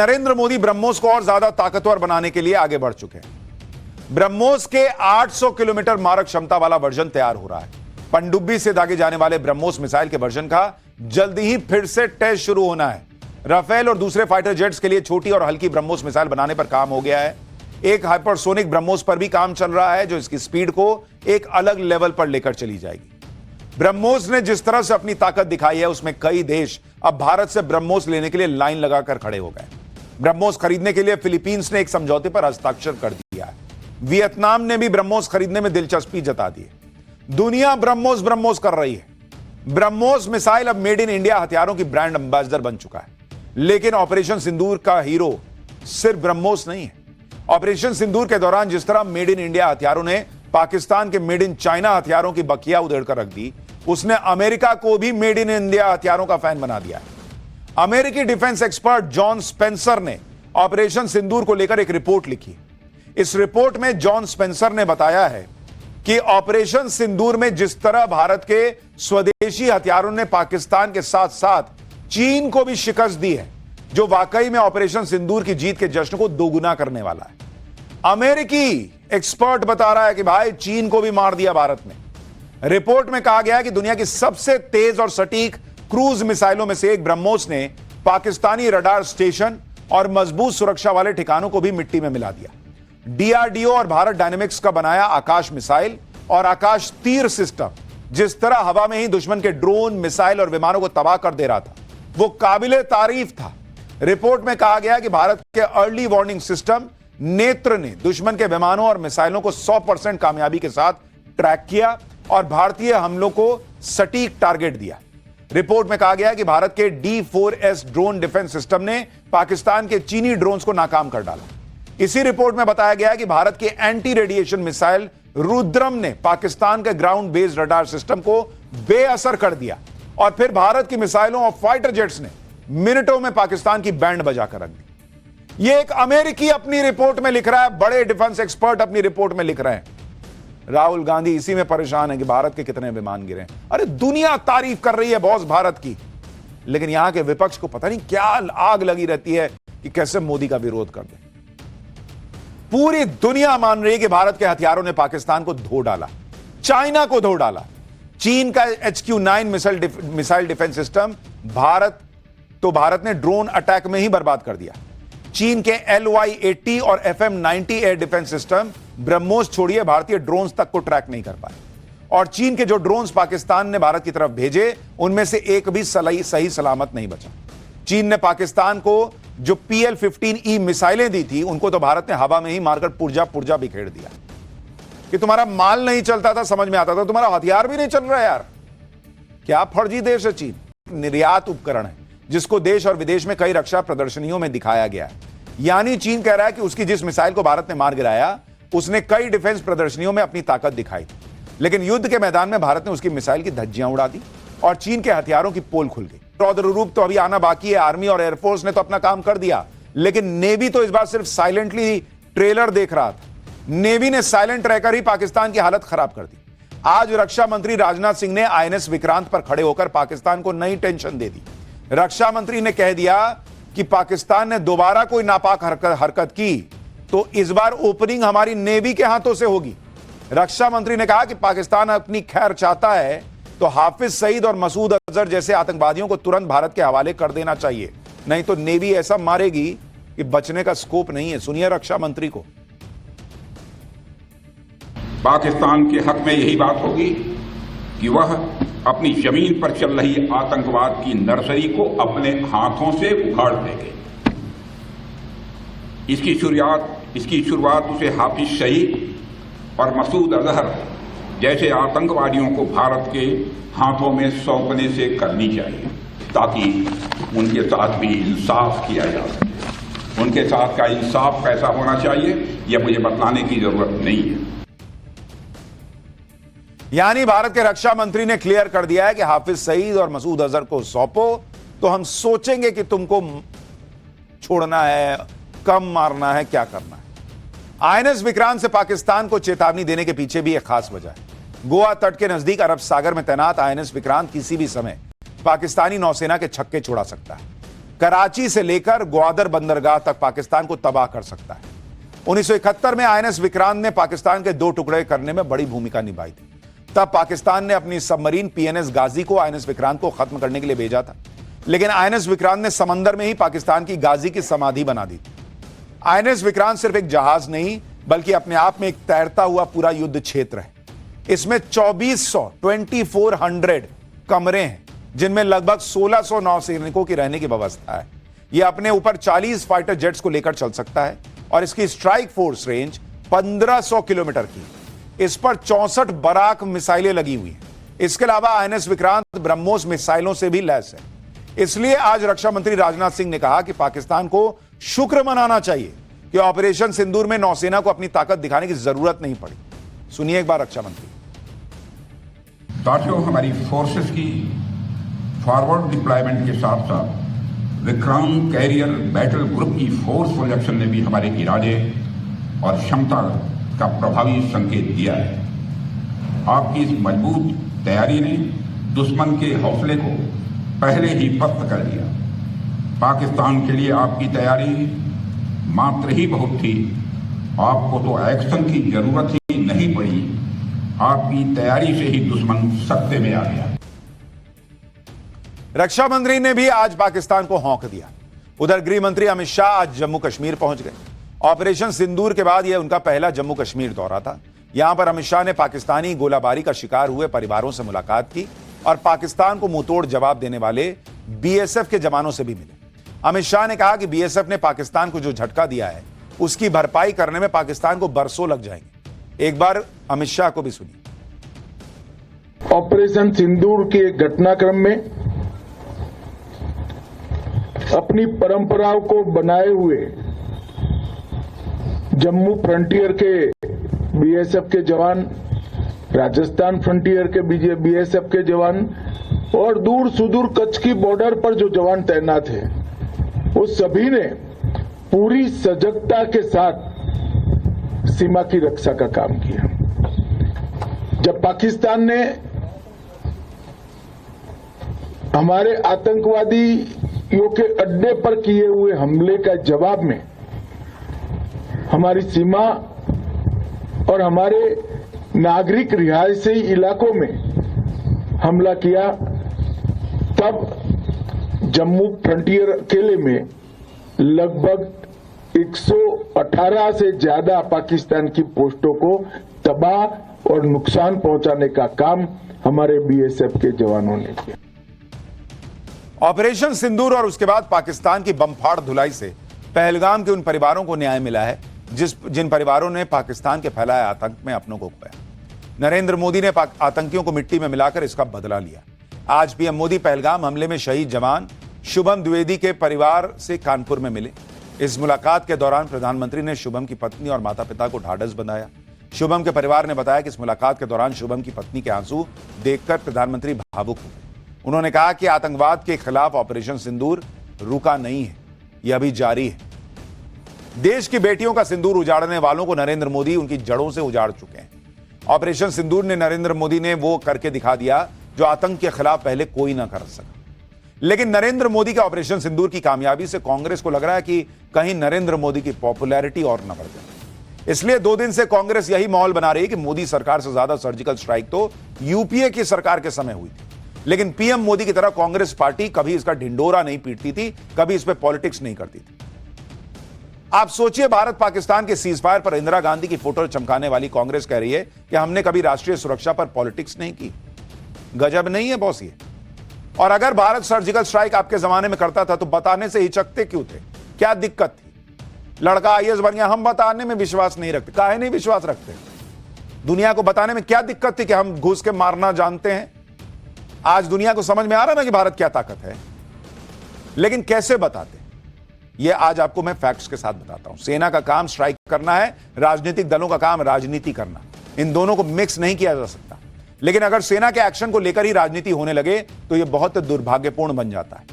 नरेंद्र मोदी ब्रह्मोस को और ज्यादा ताकतवर बनाने के लिए आगे बढ़ चुके हैं। ब्रह्मोस के 800 किलोमीटर मारक क्षमता वाला वर्जन तैयार हो रहा है। पनडुब्बी से दागे जाने वाले ब्रह्मोस मिसाइल के वर्जन का जल्दी ही फिर से टेस्ट शुरू होना है। राफेल और दूसरे फाइटर जेट्स के लिए छोटी और हल्की ब्रह्मोस मिसाइल बनाने पर काम हो गया है। एक हाइपरसोनिक ब्रह्मोस पर भी काम चल रहा है जो इसकी स्पीड को एक अलग लेवल पर लेकर चली जाएगी। ब्रह्मोस ने जिस तरह से अपनी ताकत दिखाई है उसमें कई देश अब भारत से ब्रह्मोस लेने के लिए लाइन लगाकर खड़े हो गए। ब्रह्मोस खरीदने के लिए फिलीपींस ने एक समझौते पर हस्ताक्षर कर दिया है। वियतनाम ने भी ब्रह्मोस खरीदने में दिलचस्पी जता दी है। दुनिया ब्रह्मोस कर रही है। ब्रह्मोस मिसाइल अब मेड इन इंडिया हथियारों की ब्रांड एम्बेसडर बन चुका है। लेकिन ऑपरेशन सिंदूर का हीरो सिर्फ ब्रह्मोस नहीं है। ऑपरेशन सिंदूर के दौरान जिस तरह मेड इन इंडिया हथियारों ने पाकिस्तान के मेड इन चाइना हथियारों की बखिया उधेड़कर रख दी, उसने अमेरिका को भी मेड इन इंडिया हथियारों का फैन बना दिया है। अमेरिकी डिफेंस एक्सपर्ट जॉन स्पेंसर ने ऑपरेशन सिंदूर को लेकर एक रिपोर्ट लिखी। इस रिपोर्ट में जॉन स्पेंसर ने बताया है कि ऑपरेशन सिंदूर में जिस तरह भारत के स्वदेशी हथियारों ने पाकिस्तान के साथ साथ चीन को भी शिकस्त दी है, जो वाकई में ऑपरेशन सिंदूर की जीत के जश्न को दोगुना करने वाला है। अमेरिकी एक्सपर्ट बता रहा है कि भाई चीन को भी मार दिया भारत ने। रिपोर्ट में कहा गया है कि दुनिया की सबसे तेज और सटीक क्रूज मिसाइलों में से एक ब्रह्मोस ने पाकिस्तानी रडार स्टेशन और मजबूत सुरक्षा वाले ठिकानों को भी मिट्टी में मिला दिया। डीआरडीओ और भारत डायनेमिक्स का बनाया आकाश मिसाइल और आकाश तीर सिस्टम जिस तरह हवा में ही दुश्मन के ड्रोन, मिसाइल और विमानों को तबाह कर दे रहा था, वो काबिले तारीफ था। रिपोर्ट में कहा गया कि भारत के अर्ली वार्निंग सिस्टम नेत्र ने दुश्मन के विमानों और मिसाइलों को 100% कामयाबी के साथ ट्रैक किया और भारतीय हमलों को सटीक टारगेट दिया। रिपोर्ट में कहा गया कि भारत के D4S ड्रोन डिफेंस सिस्टम ने पाकिस्तान के चीनी ड्रोन्स को नाकाम कर डाला। इसी रिपोर्ट में बताया गया कि भारत के एंटी रेडिएशन मिसाइल रुद्रम ने पाकिस्तान के ग्राउंड बेस्ड रडार सिस्टम को बेअसर कर दिया और फिर भारत की मिसाइलों और फाइटर जेट्स ने मिनटों में पाकिस्तान की बैंड बजाकर रख दी। यह एक अमेरिकी अपनी रिपोर्ट में लिख रहा है, बड़े डिफेंस एक्सपर्ट अपनी रिपोर्ट में लिख रहे हैं। राहुल गांधी इसी में परेशान है कि भारत के कितने विमान गिरे। अरे दुनिया तारीफ कर रही है बॉस भारत की, लेकिन यहां के विपक्ष को पता नहीं क्या आग लगी रहती है कि कैसे मोदी का विरोध कर दे। पूरी दुनिया मान रही है कि भारत के हथियारों ने पाकिस्तान को धो डाला, चाइना को धो डाला। चीन का HQ-9 missile defence system Bharat ने ड्रोन अटैक में ही बर्बाद कर दिया। चीन के LY-80 और FM-90 air defence system BrahMos छोड़िए भारतीय ड्रोन्स तक को ट्रैक नहीं कर पाए। और चीन के जो ड्रोन्स पाकिस्तान ने भारत की तरफ भेजे उनमें से एक भी सही सलामत नहीं बचा। चीन ने पाकिस्तान को जो PL-15E मिसाइलें दी थी उनको तो भारत ने हवा में ही मारकर पुर्जा बिखेर दिया। कि तुम्हारा माल नहीं चलता था समझ में आता था, तुम्हारा हथियार भी नहीं चल रहा यार। क्या फर्जी देश है चीन। निर्यात उपकरण है जिसको देश और विदेश में कई रक्षा प्रदर्शनियों में दिखाया गया है। यानी चीन कह रहा है कि उसकी जिस मिसाइल को भारत ने मार गिराया उसने कई डिफेंस प्रदर्शनियों में अपनी ताकत दिखाई, लेकिन युद्ध के मैदान में भारत ने उसकी मिसाइल की धज्जियां उड़ा दी और चीन के हथियारों की पोल खुल गई। रौद्र रूप तो अभी आना बाकी है। आर्मी और एयरफोर्स ने तो अपना काम कर दिया, लेकिन नेवी तो इस बार सिर्फ साइलेंटली ट्रेलर देख रहा था। नेवी ने साइलेंट रहकर ही पाकिस्तान की हालत खराब कर दी। आज रक्षा मंत्री राजनाथ सिंह ने INS विक्रांत पर खड़े होकर पाकिस्तान को नई टेंशन दे दी। रक्षा मंत्री ने कह दिया कि पाकिस्तान ने दोबारा कोई नापाक हरकत की तो इस बार ओपनिंग हमारी नेवी के हाथों से होगी। रक्षा मंत्री ने कहा कि पाकिस्तान अपनी खैर चाहता है तो हाफिज सईद और मसूद अजहर जैसे आतंकवादियों को तुरंत भारत के हवाले कर देना चाहिए, नहीं तो नेवी ऐसा मारेगी कि बचने का स्कोप नहीं है। सुनिए रक्षा मंत्री को। पाकिस्तान के हक में यही बात होगी कि वह अपनी जमीन पर चल रही आतंकवाद की नर्सरी को अपने हाथों से उखाड़ देंगे। इसकी शुरुआत उसे हाफिज सईद और मसूद अजहर जैसे आतंकवादियों को भारत के हाथों में सौंपने से करनी चाहिए, ताकि उनके साथ भी इंसाफ किया जा सके। उनके साथ का इंसाफ कैसा होना चाहिए यह मुझे बतलाने की जरूरत नहीं है। यानी भारत के रक्षा मंत्री ने क्लियर कर दिया है कि हाफिज सईद और मसूद अजहर को सौंपो तो हम सोचेंगे कि तुमको छोड़ना है, कम मारना है, क्या करना है। INS विक्रांत से पाकिस्तान को चेतावनी देने के पीछे भी एक खास वजह है। गोवा तट के नजदीक अरब सागर में तैनात INS विक्रांत किसी भी समय पाकिस्तानी नौसेना के छक्के छुड़ा सकता है। कराची से लेकर ग्वादर बंदरगाह तक पाकिस्तान को तबाह कर सकता है। 1971 में आईएनएस विक्रांत ने पाकिस्तान के 2 टुकड़े करने में बड़ी भूमिका निभाई थी। तब पाकिस्तान ने अपनी सबमरीन पीएनएस गाजी को आईएनएस विक्रांत को खत्म करने के लिए भेजा था, लेकिन आईएनएस विक्रांत ने समंदर में ही पाकिस्तान की गाजी की समाधि बना दी थी। आईएनएस विक्रांत सिर्फ एक जहाज नहीं बल्कि अपने आप में एक तैरता हुआ पूरा युद्ध क्षेत्र है। इसमें 2400 कमरे हैं, जिनमें लगभग 1600 नौसैनिकों की रहने की व्यवस्था है। यह अपने ऊपर 40 फाइटर जेट्स को लेकर चल सकता है और इसकी स्ट्राइक फोर्स रेंज 1500 किलोमीटर की। इस पर 64 बराक मिसाइलें लगी हुई हैं। इसके अलावा आईएनएस विक्रांत ब्रह्मोस मिसाइलों से भी लैस है। इसलिए आज रक्षा मंत्री राजनाथ सिंह ने कहा कि पाकिस्तान को शुक्र मनाना चाहिए कि ऑपरेशन सिंदूर में नौसेना को अपनी ताकत दिखाने की जरूरत नहीं पड़ी। सुनिए एक बार रक्षा मंत्री। साथियों, हमारी फोर्सेस की फॉरवर्ड डिप्लॉयमेंट के साथ साथ विक्रांत कैरियर बैटल ग्रुप की फोर्सफुल एक्शन ने भी हमारे इरादे और क्षमता का प्रभावी संकेत दिया है। आपकी इस मजबूत तैयारी ने दुश्मन के हौसले को पहले ही पस्त कर दिया। पाकिस्तान के लिए आपकी तैयारी मात्र ही बहुत थी, आपको तो एक्शन की जरूरत ही नहीं पड़ी। आपकी तैयारी से ही दुश्मन सत्ते में आ गया। रक्षा मंत्री ने भी आज पाकिस्तान को हौंक दिया। उधर गृह मंत्री अमित शाह आज जम्मू कश्मीर पहुंच गए। ऑपरेशन सिंदूर के बाद यह उनका पहला जम्मू कश्मीर दौरा था। यहां पर अमित शाह ने पाकिस्तानी गोलाबारी का शिकार हुए परिवारों से मुलाकात की और पाकिस्तान को मुंहतोड़ जवाब देने वाले बीएसएफ के जवानों से भी मिले। अमित शाह ने कहा कि बीएसएफ ने पाकिस्तान को जो झटका दिया है उसकी भरपाई करने में पाकिस्तान को बरसों लग जाएंगे। एक बार अमित शाह को भी सुनिए। ऑपरेशन सिंदूर के घटनाक्रम में अपनी परंपराओं को बनाए हुए जम्मू फ्रंटियर के बीएसएफ के जवान, राजस्थान फ्रंटियर के बीएसएफ के जवान और दूर सुदूर कच्छ की बॉर्डर पर जो जवान तैनात हैं, वो सभी ने पूरी सजगता के साथ सीमा की रक्षा का काम किया। जब पाकिस्तान ने हमारे आतंकवादियों के अड्डे पर किए हुए हमले का जवाब में हमारी सीमा और हमारे नागरिक रिहायशी इलाकों में हमला किया, तब जम्मू फ्रंटियर अकेले में लगभग 118 से ज्यादा पाकिस्तान की पोस्टों को तबाह और नुकसान पहुंचाने का काम हमारे बीएसएफ के जवानों ने किया। ऑपरेशन सिंदूर और उसके बाद पाकिस्तान की बमफाड़ धुलाई से पहलगाम के उन परिवारों को न्याय मिला है जिन परिवारों ने पाकिस्तान के फैलाए आतंक में अपनों को खोया। नरेंद्र मोदी ने आतंकियों को मिट्टी में मिलाकर इसका बदला लिया। आज पीएम मोदी पहलगाम हमले में शहीद जवान शुभम द्विवेदी के परिवार से कानपुर में मिले। इस मुलाकात के दौरान प्रधानमंत्री ने शुभम की पत्नी और माता पिता को ढाढ़स बंधाया। शुभम के परिवार ने बताया कि इस मुलाकात के दौरान शुभम की पत्नी के आंसू देखकर प्रधानमंत्री भावुक हो गए। उन्होंने कहा कि आतंकवाद के खिलाफ ऑपरेशन सिंदूर रुका नहीं है, यह अभी जारी है। देश की बेटियों का सिंदूर उजाड़ने वालों को नरेंद्र मोदी उनकी जड़ों से उजाड़ चुके हैं। ऑपरेशन सिंदूर ने नरेंद्र मोदी ने वो करके दिखा दिया जो आतंक के खिलाफ पहले कोई ना कर सका। लेकिन नरेंद्र मोदी का ऑपरेशन सिंदूर की कामयाबी से कांग्रेस को लग रहा है कि कहीं नरेंद्र मोदी की पॉपुलैरिटी और न बढ़ जाए। इसलिए 2 दिन से कांग्रेस यही माहौल बना रही है कि मोदी सरकार से ज्यादा सर्जिकल स्ट्राइक तो यूपीए की सरकार के समय हुई थी। लेकिन पीएम मोदी की तरह कांग्रेस पार्टी कभी इसका ढिंडोरा नहीं पीटती थी, कभी इस पर पॉलिटिक्स नहीं करती थी। आप सोचिए, भारत पाकिस्तान के सीजफायर पर इंदिरा गांधी की फोटो चमकाने वाली कांग्रेस कह रही है कि हमने कभी राष्ट्रीय सुरक्षा पर पॉलिटिक्स नहीं की। गजब नहीं है बॉस ये? और अगर भारत सर्जिकल स्ट्राइक आपके जमाने में करता था तो बताने से हिचकते क्यों थे? क्या दिक्कत थी? लड़का आईएएस बन गया, हम बताने में विश्वास नहीं रखते। काहे नहीं विश्वास रखते? दुनिया को बताने में क्या दिक्कत थी कि हम घुस के मारना जानते हैं? आज दुनिया को समझ में आ रहा ना कि भारत क्या ताकत है, लेकिन कैसे बताते? ये आज आपको मैं फैक्ट्स के साथ बताता हूं। सेना का काम स्ट्राइक करना है, राजनीतिक दलों का काम राजनीति करना। इन दोनों को मिक्स नहीं किया जा सकता। लेकिन अगर सेना के एक्शन को लेकर ही राजनीति होने लगे तो यह बहुत दुर्भाग्यपूर्ण बन जाता है।